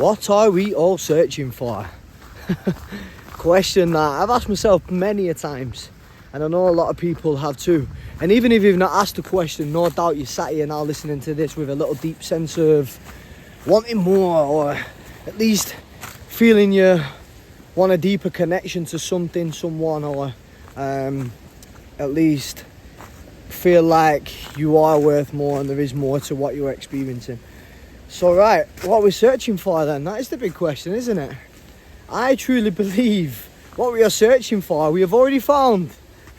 What are we all searching for? Question that I've asked myself many a times, and I know a lot of people have too. And even if you've not asked the question, no doubt you sat here now listening to this with a little deep sense of wanting more, or at least feeling you want a deeper connection to something, someone, or at least feel like you are worth more and there is more to what you're experiencing. So right, what we're searching for then, that is the big question, isn't it? I truly believe what we are searching for, we have already found.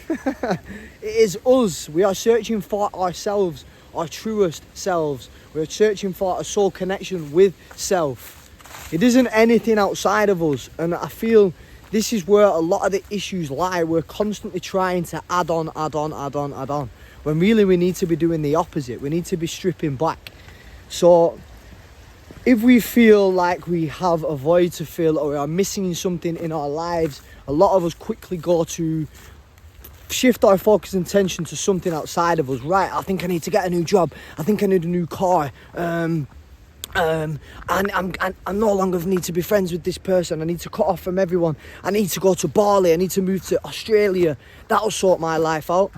It is us. We are searching for ourselves, our truest selves. We're searching for a soul connection with self. It isn't anything outside of us, and I feel this is where a lot of the issues lie. We're constantly trying to add on, when really we need to be doing the opposite. We need to be stripping back. So if we feel like we have a void to fill, or we are missing something in our lives, a lot of us quickly go to shift our focus and attention to something outside of us. Right, I think I need to get a new job. I think I need a new car. And I no longer need to be friends with this person. I need to cut off from everyone. I need to go to Bali. I need to move to Australia. That'll sort my life out.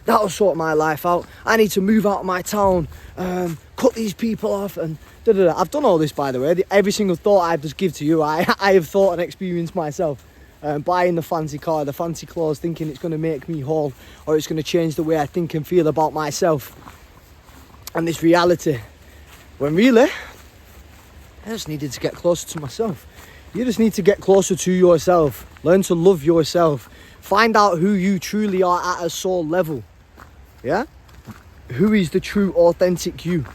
That'll sort my life out. I need to move out of my town. Cut these people off and da-da-da. I've done all this, by the way. Every single thought I just give to you, I have thought and experienced myself. Buying the fancy car, the fancy clothes, thinking it's going to make me whole, or it's going to change the way I think and feel about myself. And this reality, when really, I just needed to get closer to myself. You just need to get closer to yourself. Learn to love yourself. Find out who you truly are at a soul level. Yeah? Who is the true, authentic you?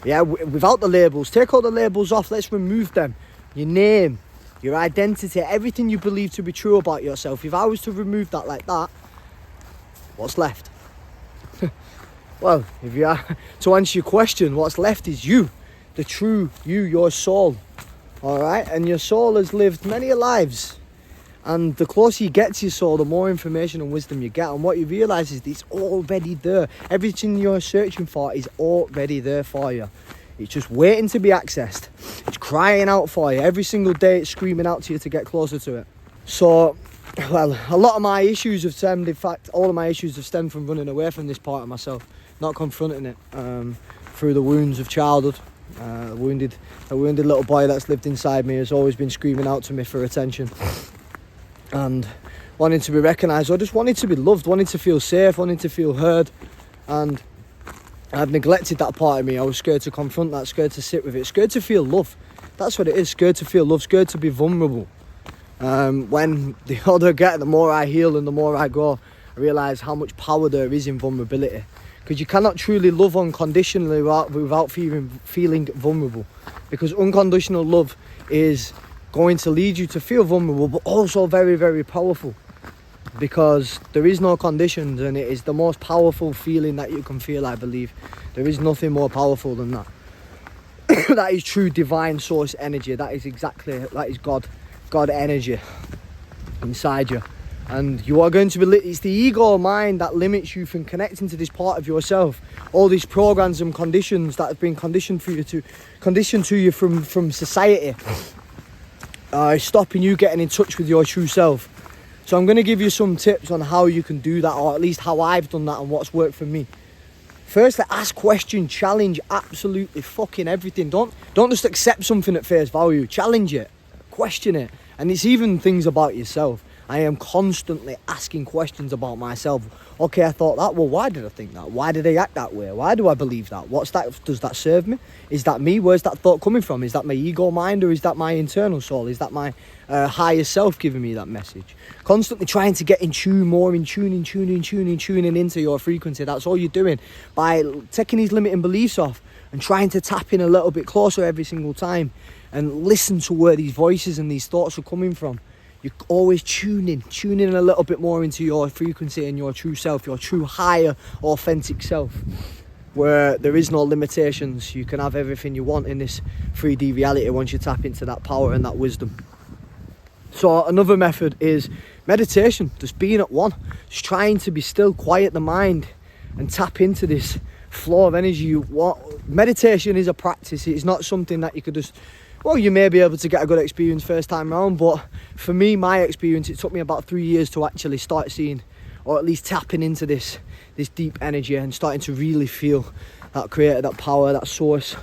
Yeah, without the labels. Take all the labels off. Let's remove them. Your name, your identity, everything you believe to be true about yourself. If I was to remove that like that, what's left? Well, if you are, to answer your question, what's left is you. The true you, your soul. Alright? And your soul has lived many lives. And the closer you get to your soul, the more information and wisdom you get. And what you realise is it's already there. Everything you're searching for is already there for you. It's just waiting to be accessed. It's crying out for you. Every single day it's screaming out to you to get closer to it. So, well, a lot of my issues have stemmed, in fact, all of my issues have stemmed from running away from this part of myself. Not confronting it through the wounds of childhood. A wounded little boy that's lived inside me has always been screaming out to me for attention. And wanting to be recognised, or just wanting to be loved, wanting to feel safe, wanting to feel heard. And I've neglected that part of me. I was scared to confront that, scared to sit with it, scared to feel love. That's what it is, scared to feel love, scared to be vulnerable. When the older I get, the more I heal and the more I grow, I realise how much power there is in vulnerability. Because you cannot truly love unconditionally without feeling vulnerable. Because unconditional love is going to lead you to feel vulnerable, but also very, very powerful, because there is no conditions, and it is the most powerful feeling that you can feel. I believe there is nothing more powerful than that. That is true divine source energy. That is God energy inside you. And you are going to be it's the ego mind that limits you from connecting to this part of yourself. All these programs and conditions that have been conditioned to you from society stopping you getting in touch with your true self. So I'm going to give you some tips on how you can do that, or at least how I've done that and what's worked for me. Firstly, ask questions, challenge absolutely fucking everything. Don't just accept something at face value. Challenge it, question it. And it's even things about yourself. I am constantly asking questions about myself. Okay, I thought that. Well, why did I think that? Why did I act that way? Why do I believe that? What's that? Does that serve me? Is that me? Where's that thought coming from? Is that my ego mind, or is that my internal soul? Is that my higher self giving me that message? Constantly trying to get in tune, more in tuning into your frequency. That's all you're doing by taking these limiting beliefs off and trying to tap in a little bit closer every single time and listen to where these voices and these thoughts are coming from. You're always tuning a little bit more into your frequency and your true self, your true higher authentic self, where there is no limitations. You can have everything you want in this 3D reality once you tap into that power and that wisdom. So another method is meditation, just being at one, just trying to be still, quiet the mind and tap into this flow of energy. Meditation is a practice. It's not something that you could just, well, you may be able to get a good experience first time round, but for me, my experience, it took me about 3 years to actually start seeing, or at least tapping into this deep energy and starting to really feel that creator, that power, that source.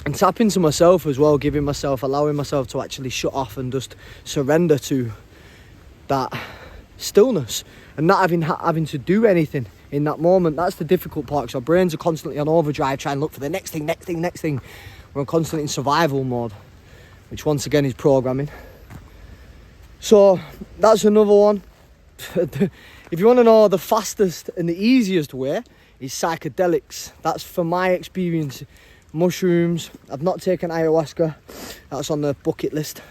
And tap into myself as well, allowing myself to actually shut off and just surrender to that stillness and not having to do anything in that moment. That's the difficult part, because our brains are constantly on overdrive trying to look for the next thing. We're constantly in survival mode, which once again is programming. So that's another one. If you want to know the fastest and the easiest way, is psychedelics. That's from my experience. Mushrooms. I've not taken ayahuasca. That's on the bucket list.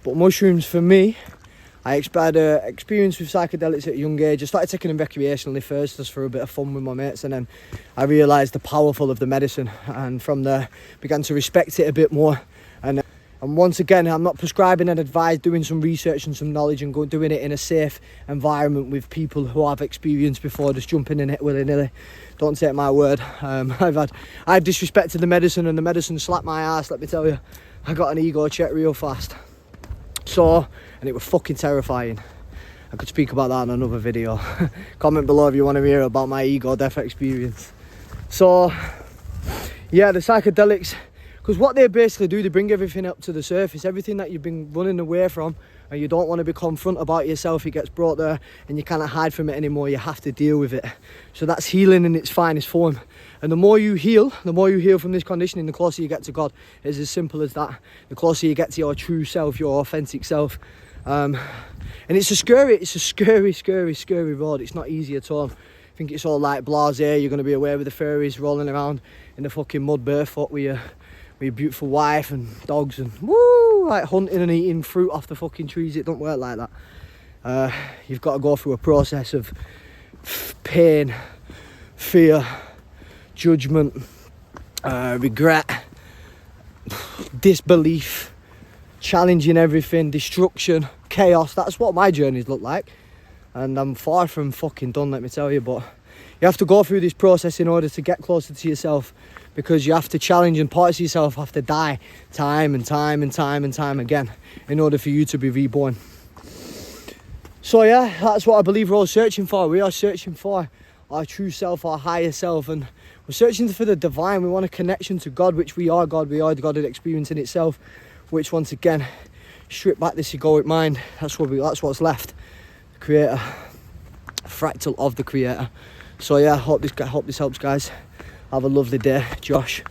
But mushrooms for me, I had an experience with psychedelics at a young age. I started taking them recreationally first, just for a bit of fun with my mates, and then I realised the powerful of the medicine, and from there began to respect it a bit more. And once again, I'm not prescribing and advised, doing some research and some knowledge and doing it in a safe environment with people who have experience before just jumping in it willy-nilly. Don't take my word. I've disrespected the medicine, and the medicine slapped my ass, let me tell you. I got an ego check real fast. And it was fucking terrifying. I could speak about that in another video. Comment below if you want to hear about my ego death experience. So, yeah, the psychedelics, because what they basically do, they bring everything up to the surface. Everything that you've been running away from and you don't want to be confront about yourself, it gets brought there, and you cannot hide from it anymore. You have to deal with it. So that's healing in its finest form. And the more you heal from this conditioning, the closer you get to God. It's as simple as that. The closer you get to your true self, your authentic self. And it's a scary road. It's not easy at all. I think it's all like blasé. You're going to be away with the fairies rolling around in the fucking mud barefoot with your beautiful wife and dogs, and woo, like hunting and eating fruit off the fucking trees. It don't work like that. You've got to go through a process of pain, fear, judgment, regret, disbelief, challenging everything, destruction, chaos. That's what my journeys look like, and I'm far from fucking done, let me tell you. But you have to go through this process in order to get closer to yourself, because you have to challenge, and parts of yourself have to die time and time again in order for you to be reborn. So yeah, that's what I believe we're all searching for. We are searching for our true self, our higher self, and we're searching for the divine. We want a connection to God, which we are God. We are the God of experience in itself, which once again, strip back this egoic mind. That's what's left. The creator, fractal of the creator. So yeah, hope this helps, guys. Have a lovely day. Josh.